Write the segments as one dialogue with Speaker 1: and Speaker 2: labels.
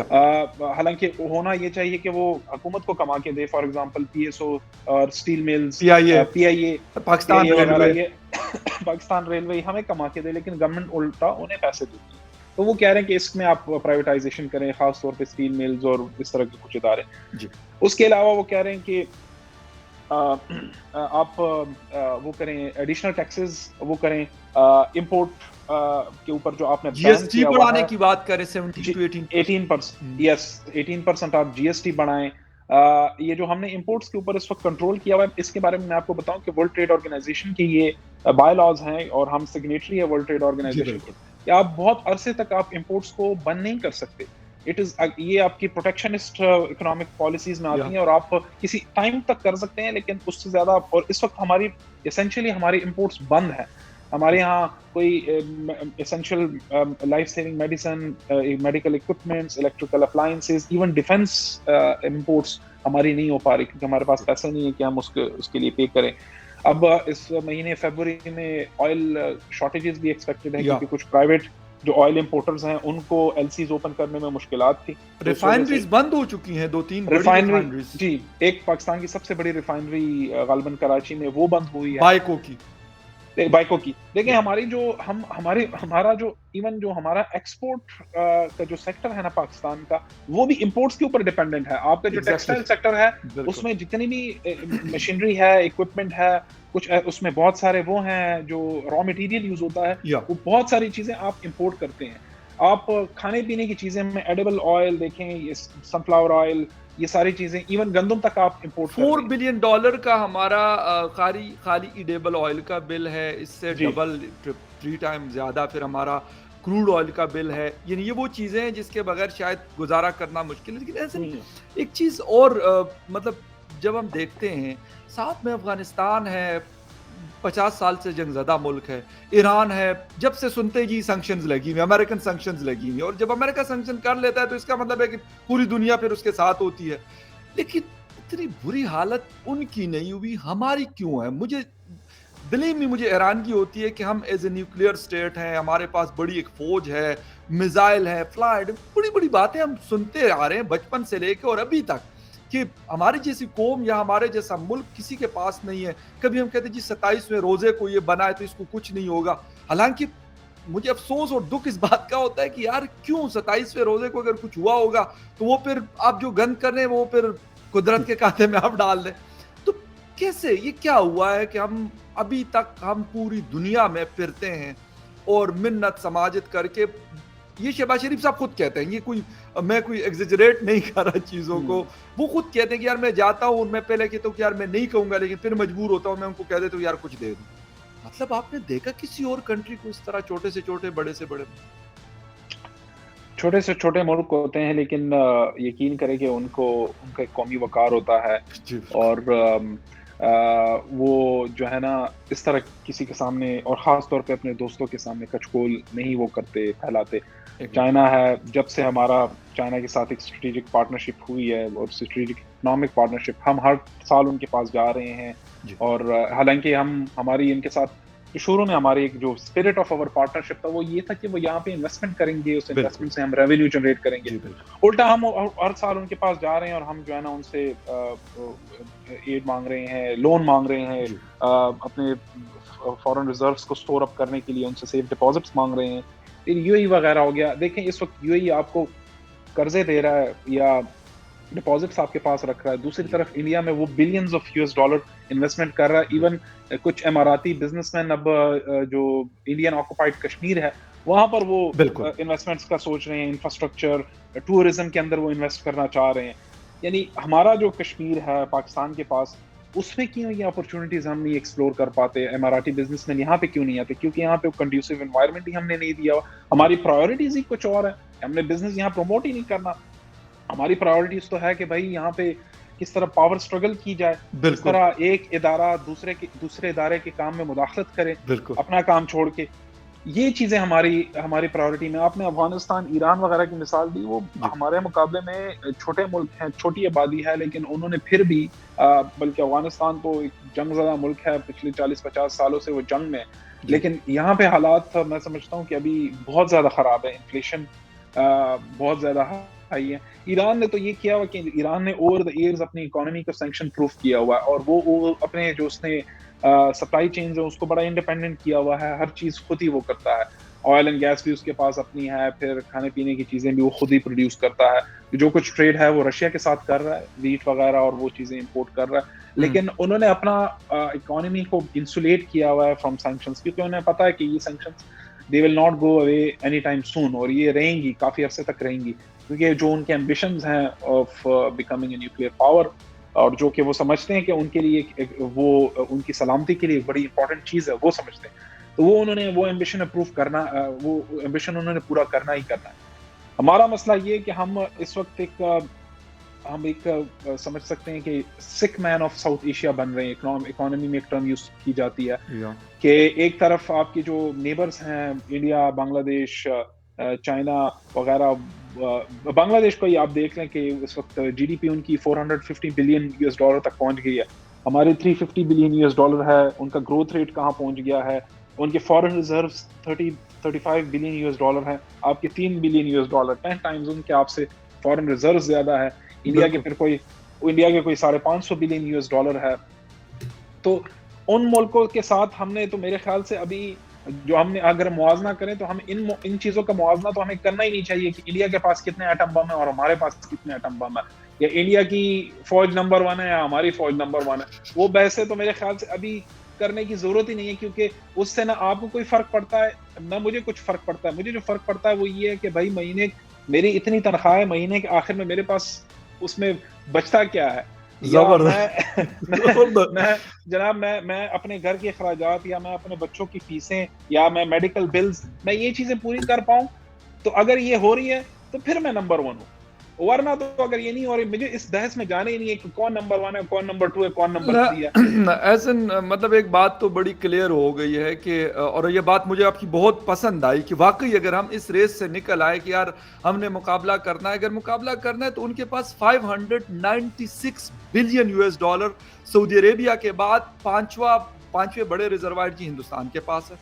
Speaker 1: حالانکہ ہونا یہ چاہیے کہ وہ حکومت کو کما کے دے, for example P S O اور steel mills, P I A,
Speaker 2: Pakistan railway,
Speaker 1: Pakistan railway ہمیں کما کے دے, لیکن گورنمنٹ الٹا انہیں پیسے دیتی ہے. تو وہ کہہ رہے ہیں کہ اس میں آپ پرائیویٹائزیشن کریں, خاص طور پہ اسٹیل ملز اور اس طرح کے کچھ ادارے. اس کے علاوہ وہ کہہ رہے ہیں کہ آپ وہ کریں ایڈیشنل ٹیکسز, وہ کریں امپورٹ کے اوپر جو آپ نے
Speaker 2: جی ایس ٹی بڑھانے کی بات کریں 17 to
Speaker 1: 18%, یس 18% آپ جی ایس ٹی بڑھائیں. یہ جو ہم نے امپورٹس کے اوپر اس وقت کنٹرول کیا ہوا ہے, اس کے بارے میں آپ کو بتاؤں کہ ورلڈ ٹریڈ آرگنائزیشن کی یہ بائی لاز ہیں اور ہم سگنیٹری ہے ورلڈ ٹریڈ آرگنائزیشن کے, کہ آپ بہت عرصے تک آپ امپورٹس کو بند نہیں کر سکتے. یہ آپ کی پروٹیکشنسٹ اکنامک پالیسیز میں آتی ہیں, اور آپ کسی ٹائم تک کر سکتے ہیں, لیکن اس سے زیادہ. اور اس وقت ہماری اسینشلی ہماری امپورٹس بند ہیں. ہمارے یہاں کوئی essential life saving medicine, medical equipments, electrical appliances, even defence imports ہماری نہیں ہو پا رہی, کیونکہ ہمارے پاس پیسے نہیں ہے کہ ہم اس کے لیے پے کریں. اب اس مہینے فیبروری میں آئل شارٹیجز بھی ایکسپیکٹڈ ہے, کیونکہ کچھ پرائیویٹ جو آئل امپورٹرز ہیں ان کو ایل سیز اوپن کرنے میں مشکلات تھی.
Speaker 2: ریفائنریز بند ہو چکی ہیں, 2-3
Speaker 1: ریفائنریز. جی, ایک پاکستان کی سب سے بڑی ریفائنری غالباً کراچی میں وہ بند ہوئی ہے, بائیکو کی. دیکھیں ہماری جو ہمارا جو ایون جو ہمارا ایکسپورٹ کا جو سیکٹر ہے نا پاکستان کا, وہ بھی امپورٹس کے اوپر ڈیپینڈنٹ ہے. آپ کا جو ٹیکسٹائل سیکٹر ہے اس میں جتنی بھی مشینری ہے, اکوپمنٹ ہے, کچھ اس میں بہت سارے وہ ہیں جو را مٹیریل یوز ہوتا ہے, وہ بہت ساری چیزیں آپ امپورٹ کرتے ہیں. آپ کھانے پینے کی چیزیں میں ایڈیبل آئل دیکھیں, یہ سن فلاور آئل, یہ ساری چیزیں, ایون گندم تک آپ امپورٹ کر رہے ہیں.
Speaker 2: $4 بلین کا ہمارا خالی ایڈیبل آئل کا بل ہے, اس سے ڈبل 3 ٹائم زیادہ پھر ہمارا کروڈ آئل کا بل ہے. یعنی یہ وہ چیزیں ہیں جس کے بغیر شاید گزارا کرنا مشکل ہے. لیکن ایسے ایک چیز اور, مطلب جب ہم دیکھتے ہیں ساتھ میں افغانستان ہے, 50 سال سے جنگ زدہ ملک ہے, ایران ہے, جب سے سنتے جی سینکشنز لگی ہوئی, امریکن سینکشنز لگی ہوئی, اور جب امریکہ سینکشن کر لیتا ہے تو اس کا مطلب ہے کہ پوری دنیا پھر اس کے ساتھ ہوتی ہے. لیکن اتنی بری حالت ان کی نہیں ہوئی, ہماری کیوں ہے؟ مجھے حیرانگی ہوتی ہے کہ ہم ایز اے نیوکلیئر اسٹیٹ ہیں, ہمارے پاس بڑی ایک فوج ہے, میزائل ہے, فلائٹ, بڑی بڑی باتیں ہم سنتے آ رہے ہیں بچپن سے لے کے اور ابھی تک, کہ ہماری جیسی قوم یا ہمارے جیسا ملک کسی کے پاس نہیں ہے. کبھی ہم کہتے ہیں جی 27ویں روزے کو یہ بنا ہے تو اس کو کچھ نہیں ہوگا. حالانکہ مجھے افسوس اور دکھ اس بات کا ہوتا ہے کہ یار کیوں 27ویں روزے کو اگر کچھ ہوا ہوگا تو وہ پھر آپ جو گند کر رہے ہیں وہ پھر قدرت کے کھاتے میں آپ ڈال دیں. تو کیسے یہ کیا ہوا ہے کہ ہم ابھی تک ہم پوری دنیا میں پھرتے ہیں اور منت سماجت کر کے, یہ شہباز شریف صاحب خود کہتے ہیں, یہ میں کوئی ایگزیجریٹ نہیں کر رہا چیزوں کو, وہ خود کہتے ہیں کہ یار میں جاتا ہوں, میں پہلے کہتا ہوں کہ یار میں نہیں کہوں گا, لیکن پھر مجبور ہوتا ہوں, میں ان کو کہہ دیتا ہوں یار کچھ دے دوں. مطلب آپ نے دیکھا کسی اور کنٹری کو اس طرح چھوٹے سے چھوٹے, بڑے سے بڑے,
Speaker 1: چھوٹے سے چھوٹے ملک ہوتے ہیں, لیکن یقین کریں کہ ان کا ایک قومی وقار ہوتا ہے, اور وہ جو ہے نا اس طرح کسی کے سامنے, اور خاص طور پہ اپنے دوستوں کے سامنے کچکول نہیں وہ کرتے, پھیلاتے. چائنا ہے, جب سے ہمارا چائنا کے ساتھ ایک اسٹریٹجک پارٹنرشپ ہوئی ہے اور اسٹریٹجک اکنامک پارٹنرشپ, ہم ہر سال ان کے پاس جا رہے ہیں. اور حالانکہ ہماری ان کے ساتھ شروع میں ہماری ایک جو اسپرٹ آف اوور پارٹنرشپ تھا وہ یہ تھا کہ وہ یہاں پہ انویسٹمنٹ کریں گے, اس انویسٹمنٹ سے ہم ریونیو جنریٹ کریں گے. الٹا ہم ہر سال ان کے پاس جا رہے ہیں اور ہم جو ہے نا ان سے ایڈ مانگ رہے ہیں, لون مانگ رہے ہیں, اپنے فورن ریزروز کو اسٹور اپ کرنے کے لیے ان سے سیف ڈپازٹس مانگ رہے ہیں. پھر یو اے وغیرہ ہو گیا. دیکھیں اس وقت یو اے آپ کو قرضے دے رہا ہے یا ڈپازٹس آپ کے پاس رکھ رہا ہے, دوسری طرف انڈیا میں وہ billions of US dollar investment کر رہا ہے. ایون کچھ اماراتی بزنس مین اب جو انڈین آکوپائڈ کشمیر ہے وہاں پر وہ انویسٹمنٹس کا سوچ رہے ہیں, انفراسٹرکچر ٹورزم کے اندر وہ انویسٹ کرنا چاہ رہے ہیں. یعنی ہمارا جو کشمیر ہے پاکستان کے پاس, اس میں کیوں یہ اپرچونیٹیز ہم نہیں ایکسپلور کر پاتے؟ اماراتی بزنس مین یہاں پہ کیوں نہیں آتے؟ کیونکہ یہاں پہ کنڈیوسو انوائرمنٹ ہی ہم نے نہیں دیا. ہماری پرائیورٹیز ہی کچھ اور ہے, ہم نے بزنس یہاں پروموٹ ہی نہیں کرنا. ہماری پرائیورٹیز تو ہے کہ بھائی یہاں پہ کس طرح پاور سٹرگل کی جائے, کس طرح ایک ادارہ دوسرے ادارے کے کام میں مداخلت کرے اپنا کام چھوڑ کے. یہ چیزیں ہماری پرائیورٹی میں. آپ نے افغانستان, ایران وغیرہ کی مثال دی, وہ ہمارے مقابلے میں چھوٹے ملک ہیں, چھوٹی آبادی ہے, لیکن انہوں نے پھر بھی, بلکہ افغانستان تو ایک جنگ زدہ ملک ہے, پچھلے 40-50 سالوں سے وہ جنگ میں, لیکن یہاں پہ حالات میں سمجھتا ہوں کہ ابھی بہت زیادہ خراب ہے. انفلیشن بہت زیادہ اٹھائی ہے. ایران نے تو یہ کیا ہوا کہ ایران نے اوور دا ایئرز اپنی اکانومی کو سینکشن پروف کیا ہوا ہے, اور وہ اپنے جو اس نے سپلائی چینز ہیں اس کو بڑا انڈیپینڈنٹ کیا ہوا ہے, ہر چیز خود ہی وہ کرتا ہے, آئل اینڈ گیس بھی اس کے پاس اپنی ہے, پھر کھانے پینے کی چیزیں بھی وہ خود ہی پروڈیوس کرتا ہے, جو کچھ ٹریڈ ہے وہ رشیا کے ساتھ کر رہا ہے, ویٹ وغیرہ اور وہ چیزیں امپورٹ کر رہا ہے, لیکن انہوں نے اپنا اکانومی کو انسولیٹ کیا ہوا ہے فرام سینکشنز, کیونکہ انہیں پتا ہے کہ یہ sanctions they will not go away anytime soon, اور یہ رہیں گی کافی عرصے تک رہیں گی, کیونکہ جو ان کے ایمبیشنز ہیں of becoming a nuclear power, اور جو کہ وہ سمجھتے ہیں کہ ان کے لیے وہ ان کی سلامتی کے لیے ایک بڑی امپورٹنٹ چیز ہے, وہ سمجھتے ہیں, تو وہ انہوں نے وہ ایمبیشن اپروو کرنا, وہ ایمبیشن انہوں نے پورا کرنا ہی کرنا ہے. ہمارا مسئلہ یہ کہ ہم اس وقت ہم ایک سمجھ سکتے ہیں کہ سک مین آف ساؤتھ ایشیا بن رہے ہیں. اکانومی میں ایک ٹرم یوز کی جاتی ہے کہ ایک طرف آپ کے جو نیبرز ہیں انڈیا, بنگلہ دیش, چائنا وغیرہ, بنگلہ دیش کو ہی آپ دیکھ لیں کہ اس وقت جی ڈی پی ان کی $450 بلین تک پہنچ گئی ہے, ہماری $350 بلین ہے, ان کا گروتھ ریٹ کہاں پہنچ گیا ہے, ان کے فارن ریزروز 35 بلین ہیں, آپ کے $3 بلین, 10 ٹائمز ان کے آپ سے فارن ریزروز زیادہ ہے. انڈیا کے پھر کوئی $550 بلین ہے. تو ان ملکوں کے ساتھ ہم نے تو میرے خیال سے ابھی جو ہم نے اگر موازنہ کریں تو ہم ان چیزوں کا موازنہ تو ہمیں کرنا ہی نہیں چاہیے کہ انڈیا کے پاس کتنے ایٹم بم ہیں اور ہمارے پاس کتنے ایٹم بم ہیں, یا انڈیا کی فوج نمبر 1 ہے یا ہماری فوج نمبر 1 ہے. وہ بحثیں تو میرے خیال سے ابھی کرنے کی ضرورت ہی نہیں ہے, کیونکہ اس سے نہ آپ کو کوئی فرق پڑتا ہے نہ مجھے کچھ فرق پڑتا ہے. مجھے جو فرق پڑتا ہے وہ یہ ہے کہ بھائی مہینے میری اتنی تنخواہ ہے, مہینے کے آخر میں میرے پاس اس میں بچتا کیا ہے, جناب میں اپنے گھر کے اخراجات یا میں اپنے بچوں کی فیسیں یا میں میڈیکل بلز میں یہ چیزیں پوری کر پاؤں, تو اگر یہ ہو رہی ہے تو پھر میں نمبر 1 ہوں, ورنہ تو اگر یہ نہیں ہو رہی مجھے اس بحث میں جانا ہی نہیں ہے کہ کون نمبر 1 ہے, کون نمبر 2 ہے, کون نمبر 3 ہے.
Speaker 2: ایسا مطلب ایک بات تو بڑی کلیئر ہو گئی ہے کہ, اور یہ بات مجھے آپ کی بہت پسند آئی کہ واقعی اگر ہم اس ریس سے نکل آئے کہ یار ہم نے مقابلہ کرنا ہے, اگر مقابلہ کرنا ہے تو ان کے پاس $596 بلین سعودی عربیہ کے بعد پانچویں بڑے ریزروائر کی ہندوستان کے پاس ہے,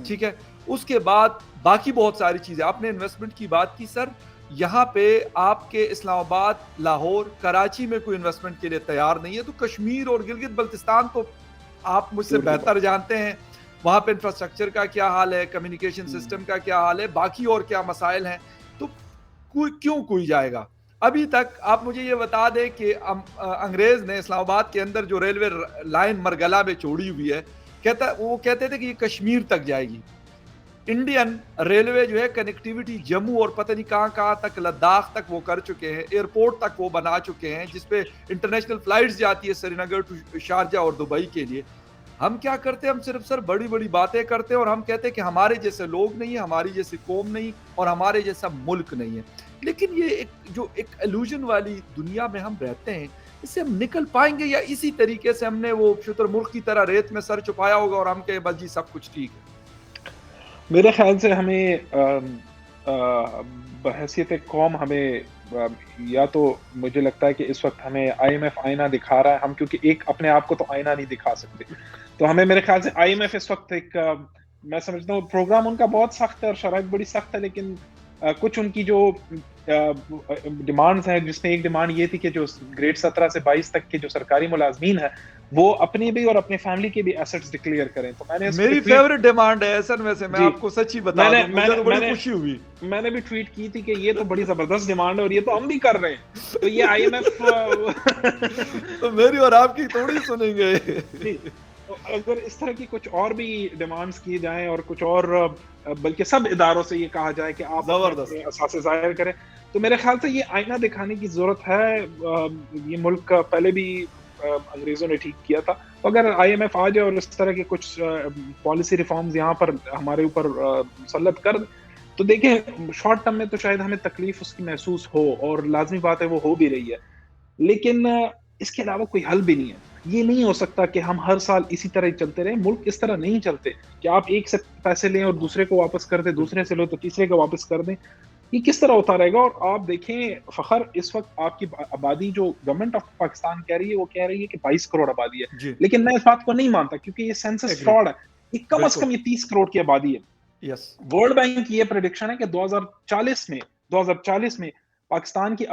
Speaker 2: ٹھیک ہے. اس کے بعد باقی بہت ساری چیزیں, آپ نے انویسٹمنٹ کی بات کی سر, یہاں پہ آپ کے اسلام آباد, لاہور, کراچی میں کوئی انویسٹمنٹ کے لیے تیار نہیں ہے, تو کشمیر اور گلگت بلتستان تو آپ مجھ سے بہتر جانتے ہیں وہاں پہ انفراسٹرکچر کا کیا حال ہے, کمیونیکیشن سسٹم کا کیا حال ہے, باقی اور کیا مسائل ہیں, تو کوئی جائے گا. ابھی تک آپ مجھے یہ بتا دیں کہ انگریز نے اسلام آباد کے اندر جو ریلوے لائن مرگلہ میں چھوڑی ہوئی ہے, وہ کہتے تھے کہ یہ کشمیر تک جائے گی. انڈین ریلوے جو ہے کنیکٹیویٹی جموں اور پتہ نہیں کہاں تک, لداخ تک وہ کر چکے ہیں, ایئرپورٹ تک وہ بنا چکے ہیں جس پہ انٹرنیشنل فلائٹس جاتی ہے سری نگر ٹو شارجہ اور دبئی کے لیے. ہم کیا کرتے ہیں, ہم صرف سر بڑی بڑی باتیں کرتے ہیں اور ہم کہتے ہیں کہ ہمارے جیسے لوگ نہیں ہیں, ہماری جیسی قوم نہیں اور ہمارے جیسا ملک نہیں ہے. لیکن یہ ایک ایلوژن والی دنیا میں ہم رہتے ہیں, اس سے ہم نکل پائیں گے یا اسی طریقے سے ہم نے وہ شتر مرغ کی طرح ریت میں سر چھپایا ہوگا اور ہم کہیں بس جی سب کچھ ٹھیک ہے؟
Speaker 1: میرے خیال سے ہمیں بحیثیت قوم ہمیں یا تو مجھے لگتا ہے کہ اس وقت ہمیں IMF آئینہ دکھا رہا ہے, ہم کیونکہ ایک اپنے آپ کو تو آئینہ نہیں دکھا سکتے, تو ہمیں میرے خیال سے IMF اس وقت ایک میں سمجھتا ہوں پروگرام ان کا بہت سخت ہے اور شرائط بڑی سخت ہے, لیکن کچھ ان کی جو ڈیمانڈز ہیں, جس میں ایک ڈیمانڈ یہ تھی کہ جو گریڈ 17 سے 22 تک کے جو سرکاری ملازمین ہیں وہ اپنی بھی اور اپنے فیملی کے بھی ایسٹس ڈکلیئر کریں. تو میں نے
Speaker 2: میری فیورٹ ڈیمانڈ ہے سر, ویسے میں آپ کو سچی بتا دوں, مجھے تو بڑی خوشی ہوئی,
Speaker 1: میں نے بھی ٹویٹ کی تھی کہ یہ تو بڑی زبردست ڈیمانڈ ہے اور یہ تو ہم بھی کر رہے ہیں, تو یہ IMF
Speaker 2: تو میری اور آپ کی تھوڑی سنیں گے.
Speaker 1: اگر اس طرح کی کچھ اور بھی ڈیمانڈز کی جائیں اور کچھ اور بلکہ سب اداروں سے یہ کہا جائے کہ آپ اثاثے ظاہر کریں, تو میرے خیال سے یہ آئینہ دکھانے کی ضرورت ہے. یہ ملک پہلے بھی انگریزوں نے ٹھیک کیا تھا, تو اگر IMF آ جائے اور اس طرح کے کچھ پالیسی ریفارمز یہاں پر ہمارے اوپر مسلط کر دیں, تو دیکھیں شارٹ ٹرم میں تو شاید ہمیں تکلیف اس کی محسوس ہو, اور لازمی بات ہے وہ ہو بھی رہی ہے, لیکن اس کے علاوہ کوئی حل بھی نہیں ہے. یہ نہیں ہو سکتا کہ ہم ہر سال اسی طرح ہی چلتے رہیں. ملک اس طرح نہیں چلتے کہ آپ ایک سے پیسے لیں اور دوسرے کو واپس کر دیں, دوسرے سے لو تو تیسرے کو واپس کر دیں. یہ کس طرح ہوتا رہے گا؟ اور آپ دیکھیں فخر, اس وقت آپ کی آبادی جو گورنمنٹ آف پاکستان کہہ رہی ہے وہ کہہ رہی ہے کہ 22 کروڑ آبادی ہے, لیکن میں اس بات کو نہیں مانتا کیونکہ یہ سینسس فراڈ ہے. یہ کم از کم یہ 30 کروڑ کی آبادی ہے. ورلڈ بینک کی یہ پریڈکشن ہے کہ 2040 میں پاکستان کی اب